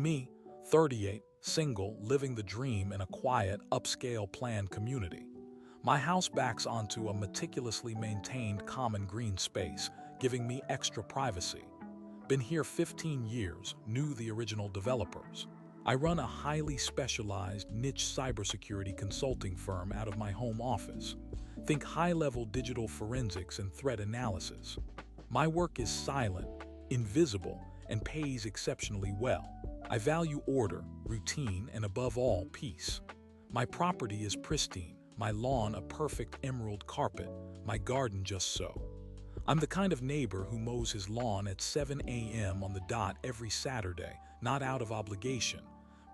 me, 38, single, living the dream in a quiet, upscale planned community. My house backs onto a meticulously maintained common green space, giving me extra privacy. Been here 15 years, knew the original developers. I run a highly specialized niche cybersecurity consulting firm out of my home office. Think high-level digital forensics and threat analysis. My work is silent, invisible, and pays exceptionally well. I value order, routine, and above all, peace. My property is pristine, my lawn a perfect emerald carpet, my garden just so. I'm the kind of neighbor who mows his lawn at 7 a.m. on the dot every Saturday, not out of obligation,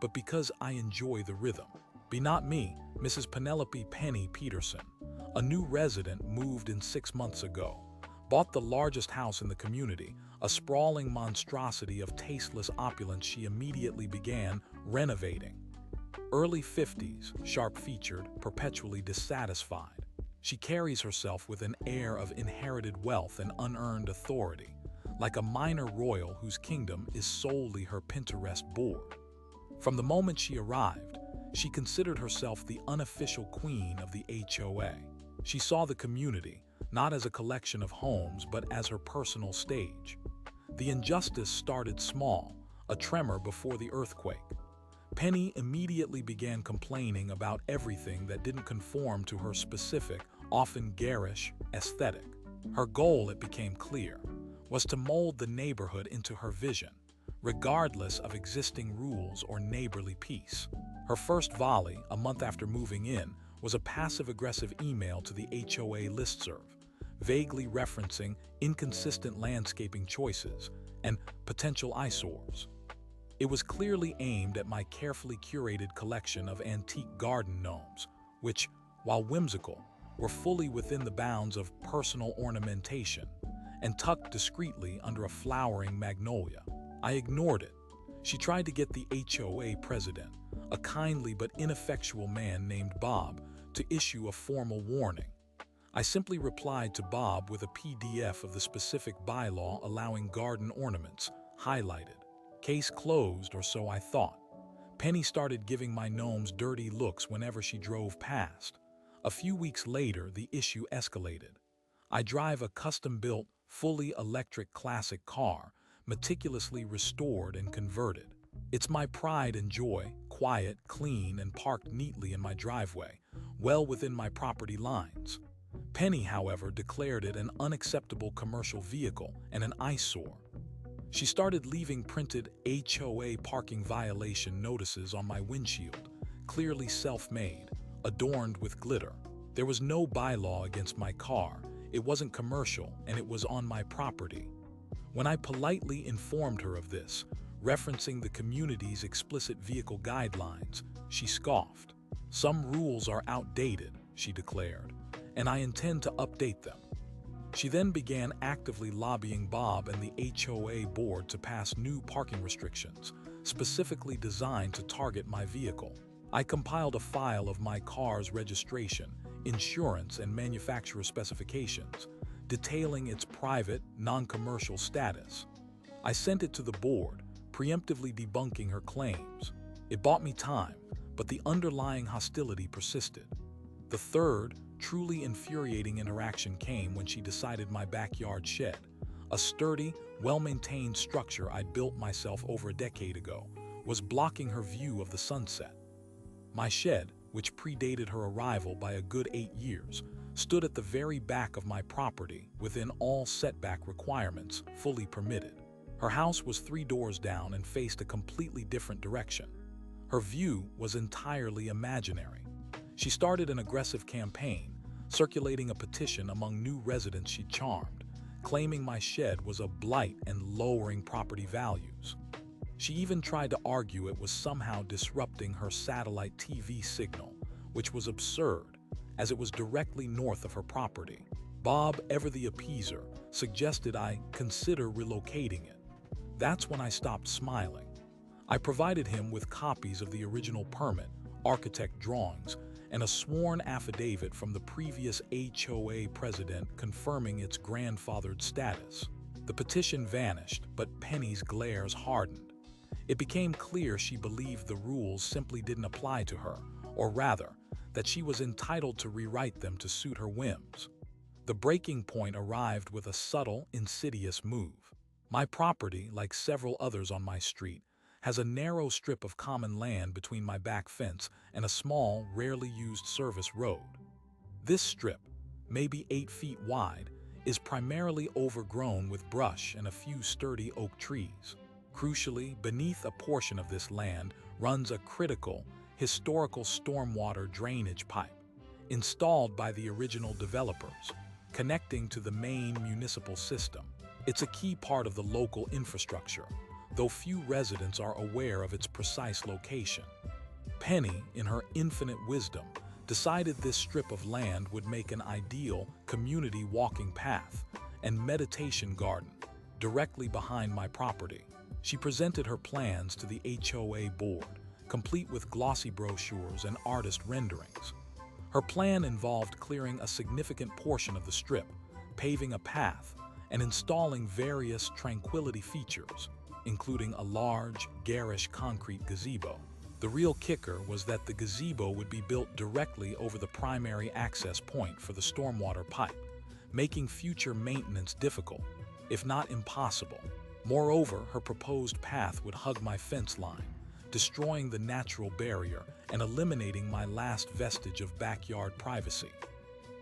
but because I enjoy the rhythm. Be not me, Mrs. Penelope Penny Peterson, a new resident moved in 6 months ago, bought the largest house in the community, a sprawling monstrosity of tasteless opulence she immediately began renovating. Early 50s, sharp-featured, perpetually dissatisfied. She carries herself with an air of inherited wealth and unearned authority, like a minor royal whose kingdom is solely her Pinterest board. From the moment she arrived, she considered herself the unofficial queen of the HOA. She saw the community, not as a collection of homes, but as her personal stage. The injustice started small, a tremor before the earthquake. Penny immediately began complaining about everything that didn't conform to her specific, often garish, aesthetic. Her goal, it became clear, was to mold the neighborhood into her vision, regardless of existing rules or neighborly peace. Her first volley, a month after moving in, was a passive-aggressive email to the HOA listserv, vaguely referencing inconsistent landscaping choices and potential eyesores. It was clearly aimed at my carefully curated collection of antique garden gnomes, which, while whimsical, were fully within the bounds of personal ornamentation and tucked discreetly under a flowering magnolia. I ignored it. She tried to get the HOA president, a kindly but ineffectual man named Bob, to issue a formal warning. I simply replied to Bob with a PDF of the specific bylaw allowing garden ornaments, highlighted. Case closed, or so I thought. Penny started giving my gnomes dirty looks whenever she drove past. A few weeks later, the issue escalated. I drive a custom-built, fully electric classic car, meticulously restored and converted. It's my pride and joy, quiet, clean, and parked neatly in my driveway, well within my property lines. Penny, however, declared it an unacceptable commercial vehicle and an eyesore. She started leaving printed HOA parking violation notices on my windshield, clearly self-made, adorned with glitter. There was no bylaw against my car, it wasn't commercial, and it was on my property. When I politely informed her of this, referencing the community's explicit vehicle guidelines, she scoffed. "Some rules are outdated," she declared, "and I intend to update them." She then began actively lobbying Bob and the HOA board to pass new parking restrictions, specifically designed to target my vehicle. I compiled a file of my car's registration, insurance, and manufacturer specifications, detailing its private, non-commercial status. I sent it to the board, preemptively debunking her claims. It bought me time, but the underlying hostility persisted. The third, truly infuriating interaction came when she decided my backyard shed, a sturdy, well-maintained structure I'd built myself over a decade ago, was blocking her view of the sunset. My shed, which predated her arrival by a good 8 years, stood at the very back of my property, within all setback requirements, fully permitted. Her house was 3 doors down and faced a completely different direction. Her view was entirely imaginary. She started an aggressive campaign, circulating a petition among new residents she charmed, claiming my shed was a blight and lowering property values. She even tried to argue it was somehow disrupting her satellite TV signal, which was absurd, as it was directly north of her property. Bob, ever the appeaser, suggested I consider relocating it. That's when I stopped smiling. I provided him with copies of the original permit, architect drawings, and a sworn affidavit from the previous HOA president confirming its grandfathered status. The petition vanished, but Penny's glares hardened. It became clear she believed the rules simply didn't apply to her, or rather, that she was entitled to rewrite them to suit her whims. The breaking point arrived with a subtle, insidious move. My property, like several others on my street, has a narrow strip of common land between my back fence and a small, rarely used service road. This strip, maybe 8 feet wide, is primarily overgrown with brush and a few sturdy oak trees. Crucially, beneath a portion of this land runs a critical, historical stormwater drainage pipe, installed by the original developers, connecting to the main municipal system. It's a key part of the local infrastructure, though few residents are aware of its precise location. Penny, in her infinite wisdom, decided this strip of land would make an ideal community walking path and meditation garden directly behind my property. She presented her plans to the HOA board, complete with glossy brochures and artist renderings. Her plan involved clearing a significant portion of the strip, paving a path, and installing various tranquility features, including a large, garish concrete gazebo. The real kicker was that the gazebo would be built directly over the primary access point for the stormwater pipe, making future maintenance difficult, if not impossible. Moreover, her proposed path would hug my fence line, destroying the natural barrier and eliminating my last vestige of backyard privacy.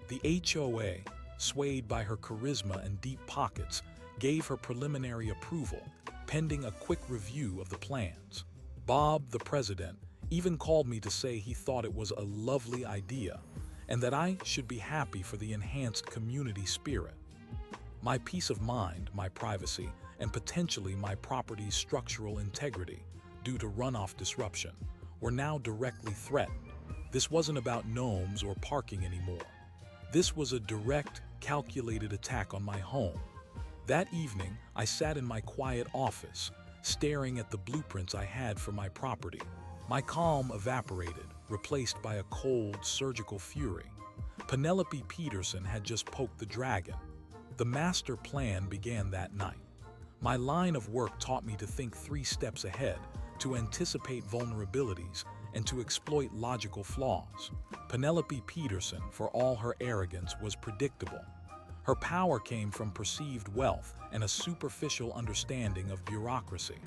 The HOA, swayed by her charisma and deep pockets, gave her preliminary approval, pending a quick review of the plans. Bob, the president, even called me to say he thought it was a lovely idea and that I should be happy for the enhanced community spirit. My peace of mind, my privacy, and potentially my property's structural integrity, due to runoff disruption, were now directly threatened. This wasn't about gnomes or parking anymore. This was a direct, calculated attack on my home. That evening, I sat in my quiet office, staring at the blueprints I had for my property. My calm evaporated, replaced by a cold, surgical fury. Penelope Peterson had just poked the dragon. The master plan began that night. My line of work taught me to think 3 steps ahead, to anticipate vulnerabilities, and to exploit logical flaws. Penelope Peterson, for all her arrogance, was predictable. Her power came from perceived wealth and a superficial understanding of bureaucracy.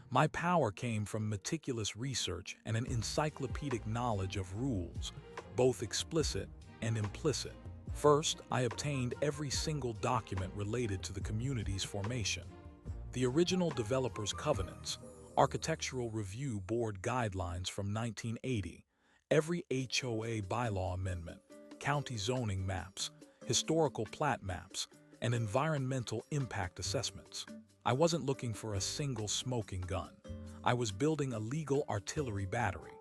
My power came from meticulous research and an encyclopedic knowledge of rules, both explicit and implicit. First, I obtained every single document related to the community's formation. The original developers' covenants, Architectural Review Board guidelines from 1980, every HOA bylaw amendment, county zoning maps, historical plat maps, and environmental impact assessments. I wasn't looking for a single smoking gun. I was building a legal artillery battery.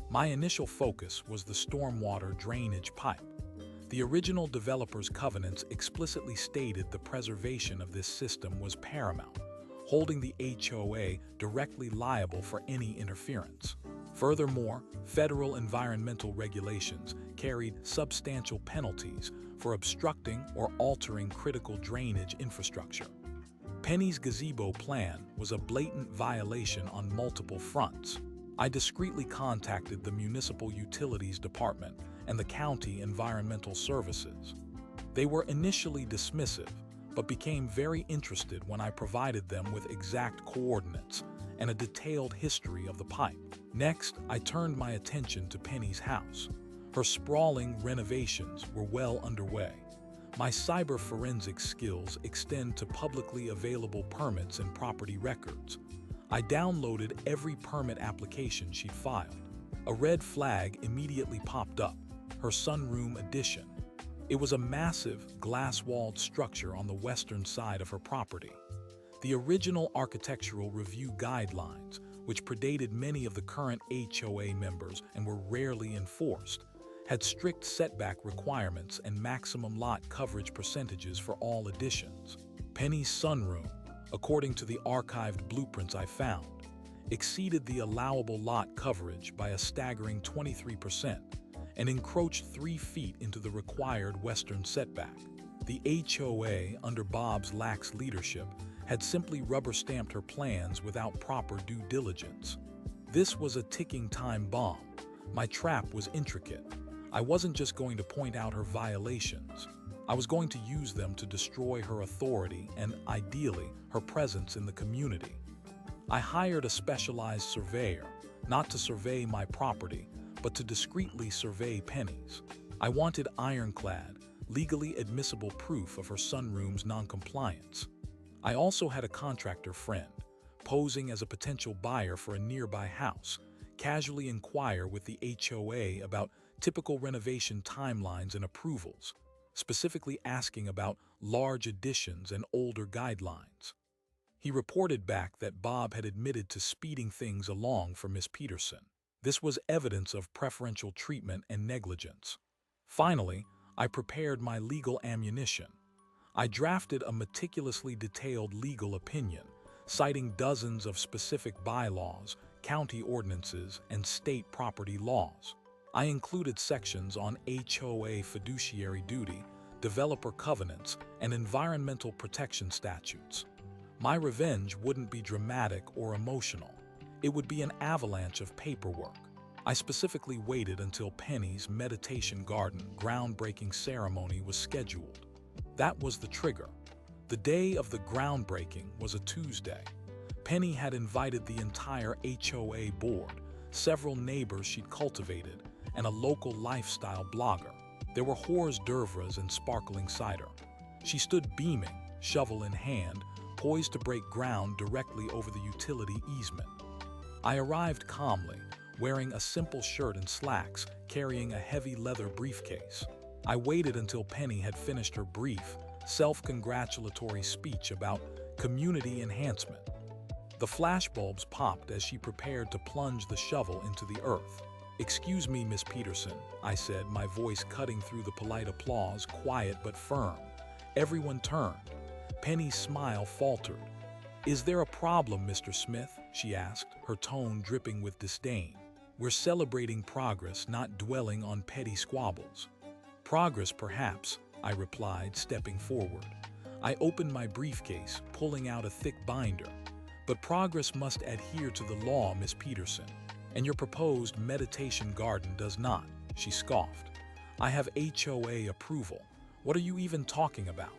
My initial focus was the stormwater drainage pipe. The original developers' covenants explicitly stated the preservation of this system was paramount, holding the HOA directly liable for any interference. Furthermore, federal environmental regulations carried substantial penalties for obstructing or altering critical drainage infrastructure. Penny's gazebo plan was a blatant violation on multiple fronts. I discreetly contacted the Municipal Utilities Department and the County Environmental Services. They were initially dismissive, but became very interested when I provided them with exact coordinates and a detailed history of the pipe. Next, I turned my attention to Penny's house. Her sprawling renovations were well underway. My cyber forensics skills extend to publicly available permits and property records. I downloaded every permit application she'd filed. A red flag immediately popped up, her sunroom addition. It was a massive, glass-walled structure on the western side of her property. The original Architectural Review guidelines, which predated many of the current HOA members and were rarely enforced, had strict setback requirements and maximum lot coverage percentages for all additions. Penny's sunroom, according to the archived blueprints I found, exceeded the allowable lot coverage by a staggering 23% and encroached 3 feet into the required western setback. The HOA, under Bob's lax leadership, had simply rubber-stamped her plans without proper due diligence. This was a ticking time bomb. My trap was intricate. I wasn't just going to point out her violations. I was going to use them to destroy her authority and, ideally, her presence in the community. I hired a specialized surveyor, not to survey my property, but to discreetly survey Penny's. I wanted ironclad, legally admissible proof of her sunroom's noncompliance. I also had a contractor friend, posing as a potential buyer for a nearby house, casually inquire with the HOA about typical renovation timelines and approvals, specifically asking about large additions and older guidelines. He reported back that Bob had admitted to speeding things along for Miss Peterson. This was evidence of preferential treatment and negligence. Finally, I prepared my legal ammunition. I drafted a meticulously detailed legal opinion, citing dozens of specific bylaws, county ordinances, and state property laws. I included sections on HOA fiduciary duty, developer covenants, and environmental protection statutes. My revenge wouldn't be dramatic or emotional. It would be an avalanche of paperwork. I specifically waited until Penny's meditation garden groundbreaking ceremony was scheduled. That was the trigger. The day of the groundbreaking was a Tuesday. Penny had invited the entire HOA board, several neighbors she'd cultivated, and a local lifestyle blogger. There were hors d'oeuvres and sparkling cider. She stood beaming, shovel in hand, poised to break ground directly over the utility easement. I arrived calmly, wearing a simple shirt and slacks, carrying a heavy leather briefcase. I waited until Penny had finished her brief, self-congratulatory speech about community enhancement. The flashbulbs popped as she prepared to plunge the shovel into the earth. "Excuse me, Miss Peterson," I said, my voice cutting through the polite applause, quiet but firm. Everyone turned. Penny's smile faltered. "Is there a problem, Mr. Smith?" she asked, her tone dripping with disdain. "We're celebrating progress, not dwelling on petty squabbles." "Progress, perhaps," I replied, stepping forward. I opened my briefcase, pulling out a thick binder. "But progress must adhere to the law, Miss Peterson, and your proposed meditation garden does not," she scoffed. "I have HOA approval. What are you even talking about?"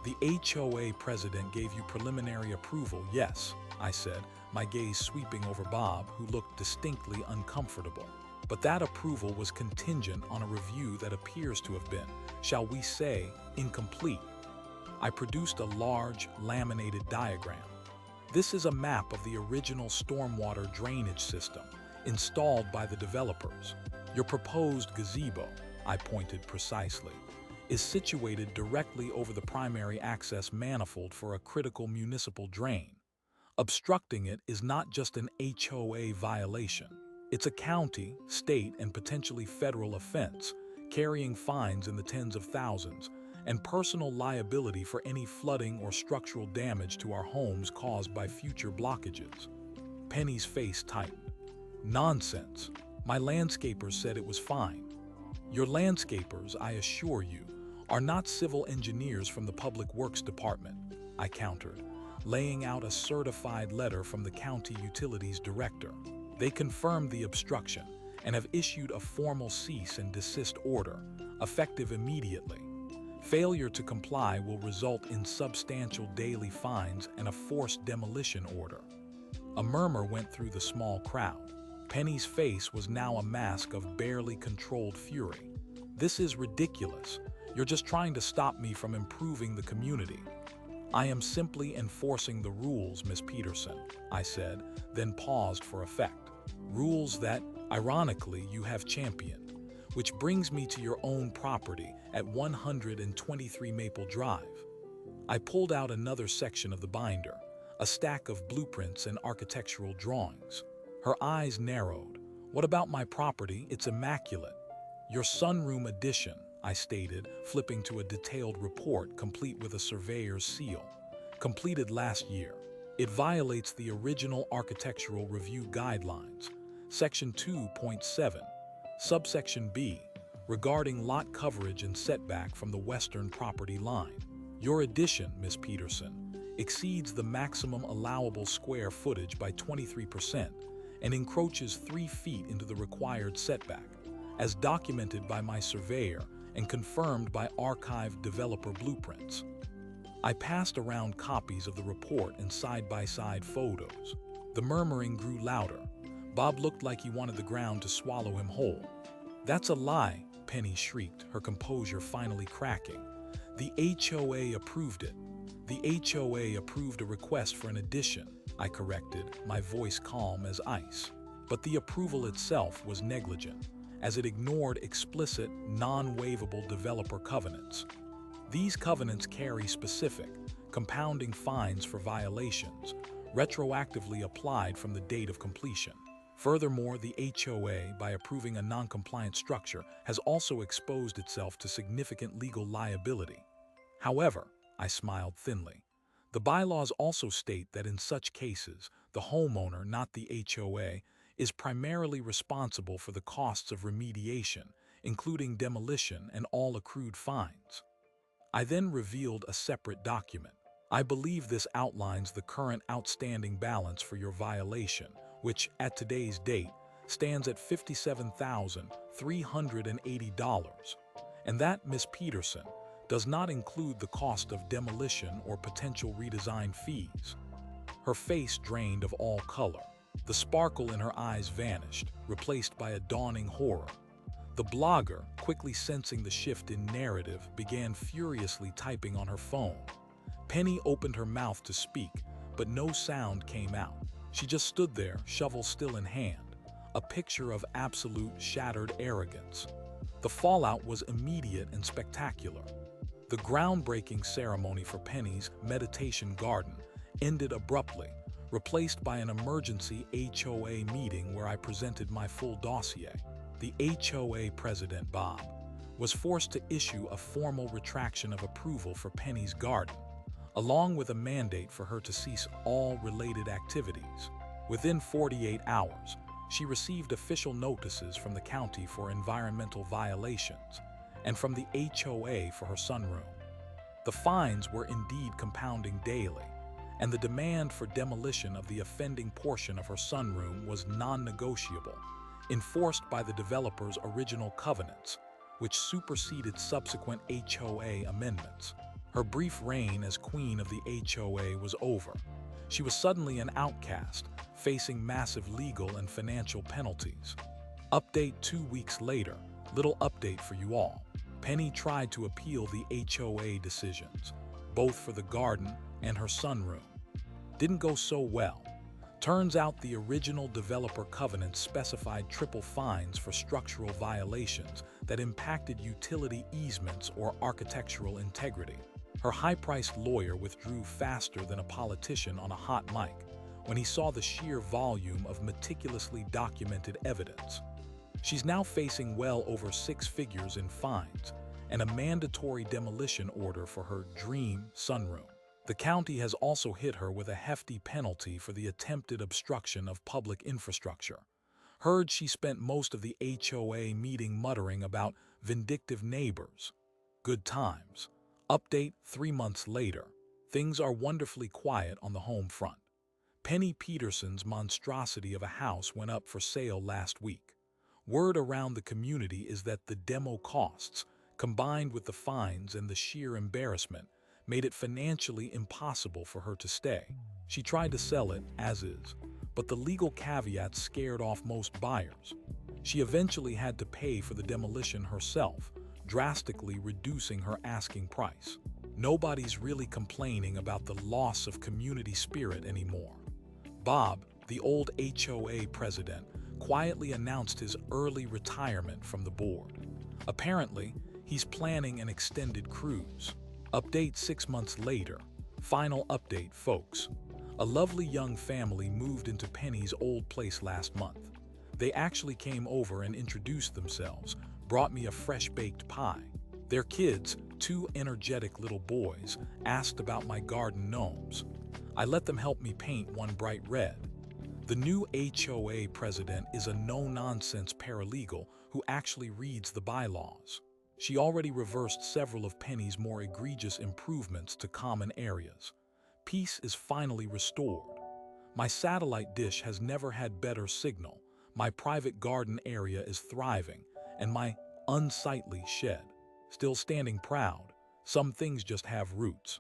"The HOA president gave you preliminary approval, yes," I said, my gaze sweeping over Bob, who looked distinctly uncomfortable. "But that approval was contingent on a review that appears to have been, shall we say, incomplete." I produced a large, laminated diagram. "This is a map of the original stormwater drainage system, installed by the developers. Your proposed gazebo," I pointed precisely, "is situated directly over the primary access manifold for a critical municipal drain. Obstructing it is not just an HOA violation. It's a county, state, and potentially federal offense, carrying fines in the tens of thousands, and personal liability for any flooding or structural damage to our homes caused by future blockages." Penny's face tightened. "Nonsense. My landscapers said it was fine." "Your landscapers, I assure you, are not civil engineers from the Public Works Department," I countered, laying out a certified letter from the county utilities director. "They confirmed the obstruction and have issued a formal cease and desist order, effective immediately. Failure to comply will result in substantial daily fines and a forced demolition order." A murmur went through the small crowd. Penny's face was now a mask of barely controlled fury. "This is ridiculous. You're just trying to stop me from improving the community." "I am simply enforcing the rules, Miss Peterson," I said, then paused for effect. "Rules that, ironically, you have championed. Which brings me to your own property at 123 Maple Drive." I pulled out another section of the binder, a stack of blueprints and architectural drawings. Her eyes narrowed. "What about my property? It's immaculate." "Your sunroom addition," I stated, flipping to a detailed report complete with a surveyor's seal. "Completed last year. It violates the original architectural review guidelines. Section 2.7, subsection B, regarding lot coverage and setback from the western property line. Your addition, Miss Peterson, exceeds the maximum allowable square footage by 23% and encroaches 3 feet into the required setback, as documented by my surveyor and confirmed by archived developer blueprints. I passed around copies of the report and side-by-side photos. The murmuring grew louder. Bob looked like he wanted the ground to swallow him whole. "That's a lie," Penny shrieked, her composure finally cracking. "The HOA approved it." "The HOA approved a request for an addition," I corrected, my voice calm as ice. But the approval itself was negligent, as it ignored explicit, non-waivable developer covenants. These covenants carry specific, compounding fines for violations, retroactively applied from the date of completion. Furthermore, the HOA, by approving a non-compliant structure, has also exposed itself to significant legal liability. However, I smiled thinly, the bylaws also state that in such cases, the homeowner, not the HOA, is primarily responsible for the costs of remediation, including demolition and all accrued fines. I then revealed a separate document. "I believe this outlines the current outstanding balance for your violation, which, at today's date, stands at $57,380. And that, Miss Peterson, does not include the cost of demolition or potential redesign fees." Her face drained of all color. The sparkle in her eyes vanished, replaced by a dawning horror. The blogger, quickly sensing the shift in narrative, began furiously typing on her phone. Penny opened her mouth to speak, but no sound came out. She just stood there, shovel still in hand, a picture of absolute shattered arrogance. The fallout was immediate and spectacular. The groundbreaking ceremony for Penny's meditation garden ended abruptly, replaced by an emergency HOA meeting where I presented my full dossier. The HOA president, Bob, was forced to issue a formal retraction of approval for Penny's garden, along with a mandate for her to cease all related activities. Within 48 hours, she received official notices from the county for environmental violations and from the HOA for her sunroom. The fines were indeed compounding daily, and the demand for demolition of the offending portion of her sunroom was non-negotiable, enforced by the developer's original covenants, which superseded subsequent HOA amendments. Her brief reign as queen of the HOA was over. She was suddenly an outcast, facing massive legal and financial penalties. Update 2 weeks later. Little update for you all. Penny tried to appeal the HOA decisions, both for the garden and her sunroom. Didn't go so well. Turns out the original developer covenant specified triple fines for structural violations that impacted utility easements or architectural integrity. Her high-priced lawyer withdrew faster than a politician on a hot mic when he saw the sheer volume of meticulously documented evidence. She's now facing well over 6 figures in fines and a mandatory demolition order for her dream sunroom. The county has also hit her with a hefty penalty for the attempted obstruction of public infrastructure. Heard she spent most of the HOA meeting muttering about vindictive neighbors. Good times. Update 3 months later. Things are wonderfully quiet on the home front. Penny Peterson's monstrosity of a house went up for sale last week. Word around the community is that the demo costs, combined with the fines and the sheer embarrassment, made it financially impossible for her to stay. She tried to sell it as is, but the legal caveats scared off most buyers. She eventually had to pay for the demolition herself, drastically reducing her asking price. Nobody's really complaining about the loss of community spirit anymore. Bob, the old HOA president, quietly announced his early retirement from the board. Apparently, he's planning an extended cruise. Update 6 months later. Final update, folks. A lovely young family moved into Penny's old place last month. They actually came over and introduced themselves, brought me a fresh-baked pie. Their kids, 2 energetic little boys, asked about my garden gnomes. I let them help me paint one bright red. The new HOA president is a no-nonsense paralegal who actually reads the bylaws. She already reversed several of Penny's more egregious improvements to common areas. Peace is finally restored. My satellite dish has never had better signal. My private garden area is thriving, and my unsightly shed, still standing proud. Some things just have roots.